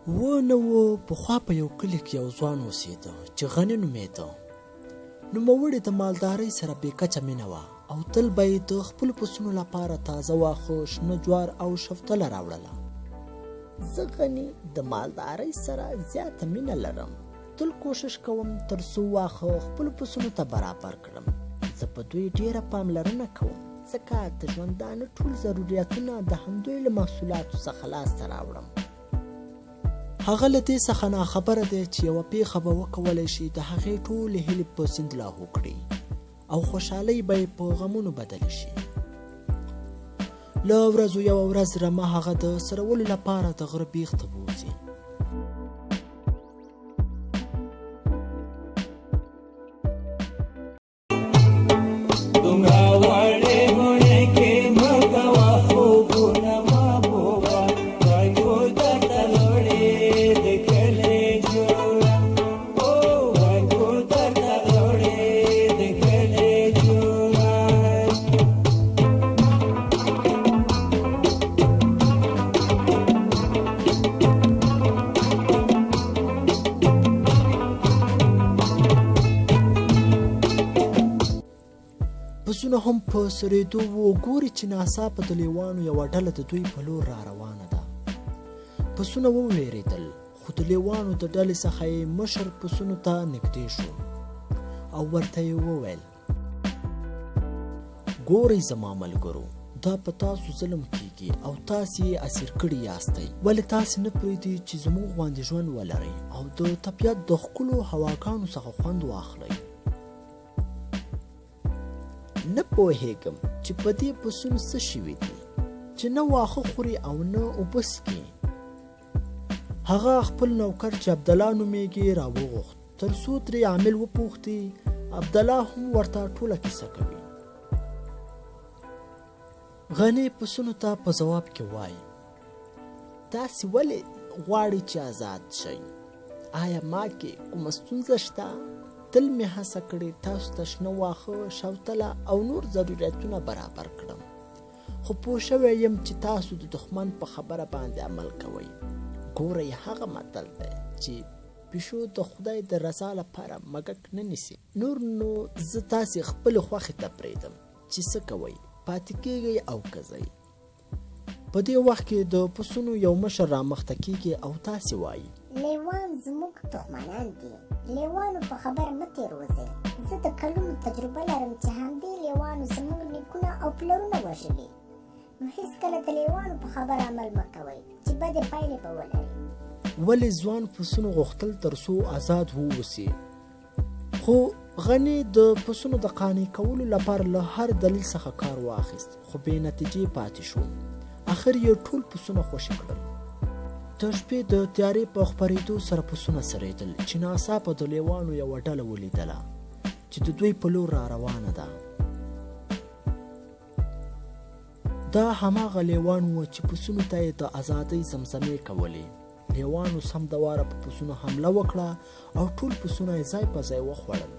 و نه و پخوا په یو کلي کې یو ځوان اوسېده چې غني نومېده. نوموړي د مالدارۍ سره بې کچه مینه وه او تل به یې د خپلو پسونو لپاره تازه واښه، شنه جوار او شفتله راوړله. زه غني د مالدارۍ سره زیاته مینه لرم. تل کوشش کوم تر څو واښه خپلو پسونو ته برابر کړم. زه په دوی ډېره پاملرنه کوم ځکه د ژوندانه ټول ضرورتونه د همدوی له محصولاتو څخه لاسته راوړم. هغه له دې څخه ناخبره دی چې یوه پیښه به وکولی شي د هغې ټولې هیلې په سیند لاهو کړي او خوشحالۍ به یې په غمونو بدلې شي. له ورځو یوه ورځ رمه هغه د څرولو لپاره د غره بیخ ته بوځي. پسونه هم په سرېدو وګوري چې ناڅاپه د لیوانو یوه ډله د دوی په لور را روانه ده. پسونه ووېرېدل خو د لیوانو د ډلې څخه یې مشر پسونو ته نږدې شو او ورته یې وویل: ګورئ زما ملګرو، دا په تاسو ظلم کیږي او تاسې یې اسیر کړي یاستئ. ولې تاسې نه پرېږدئ چې زموږ غوندې ژوند ولرئ او د طبیعت د ښکلو هواګانو څخه خوند واخلئ؟ نه پوهېږم چې په دې پسونو څه شوي دي چې نه واښه خوري او نه اوبه څښي. هغه خپل نوکر چې عبدالله نومېږي راوغوښت تر څو ترې عامل وپوښتي. عبدالله هم ورته ټوله کیسه کوي. غني پسونو ته په ځواب کې وایي: تاسې ولې غواړئ چې آزاد شئ؟ آیا ما کې کومه ستونزه شته؟ تل مې هڅه کړې تاسو ته شنه واښه، شوتله او نور ضرورتونه برابر کړم، خو پوه شوی یم چې تاسو د دښمن په خبره باندې عمل کوئ. ګورئ، هغه متل دی چې پیشو د خدای د رضا لپاره مګک نه نیسي. نور نو زه تاسې خپلې خوښې ته پرېږدم چې څه کوئ، پاتې کېږئ او که ځئ. په دې وخت کې د پسونو یو مشر رامخته کېږي او تاسې وایي: لیوان زموږ دښمنان دي، لیوانو په خبره مه تېروځئ. زه د کلونو تجربه لرم چې همدې لیوانو زموږ نیکونه او پلرونه وژلي. نو هېڅکله د لیوانو په خبره عمل مه کوئ چې بدې پایلې به ولري. ولې ځوان پسونو غوښتل تر څو آزاد واوسي، خو غني د پسونو د قانع کولو لپاره له هر دلیل څخه کار واخیست، خو بې نتیجې پاتې شو. آخر یې ټول پسونه خوشي کړل. د شپې د تیارې په خپرېدو سره پسونه سرېدل چې ناڅاپه د لیوانو یوه ډله ولیدله چې د دوی په لور را روانه ده. دا هماغه لیوان و چې پسونو ته یې د ازادۍ زمزمې کولې. لیوانو سم دواره په پسونو حمله وکړه او ټول پسونه یې ځای په ځای وخوړل.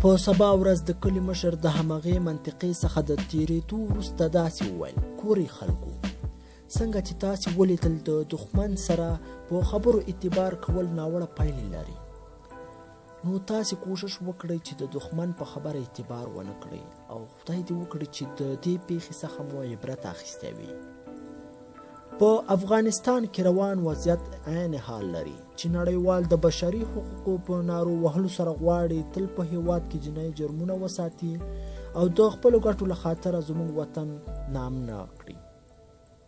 په سبا ورځ د کلي مشر د همغې منطقې څخه د تېرېدو وروسته داسې وویل: ګورئ خلکو، څنګه چې تاسې ولیدل د دښمن سره په خبرو اعتبار کول ناوړه پایلې لري. نو تاسې کوشش وکړئ چې د دښمن په خبره اعتبار ونه کړئ او خدای دې وکړي چې د دې پیښې څخه مو عبرت اخیستی وي. په افغانستان کې روان وضعیت عین حال لري چې نړیوال د بشري حقوقو په نارو وهلو سره غواړي تل په هېواد کې جنایي جرمونه وساتي او د خپلو ګټو له خاطره زموږ وطن نامنه کړي.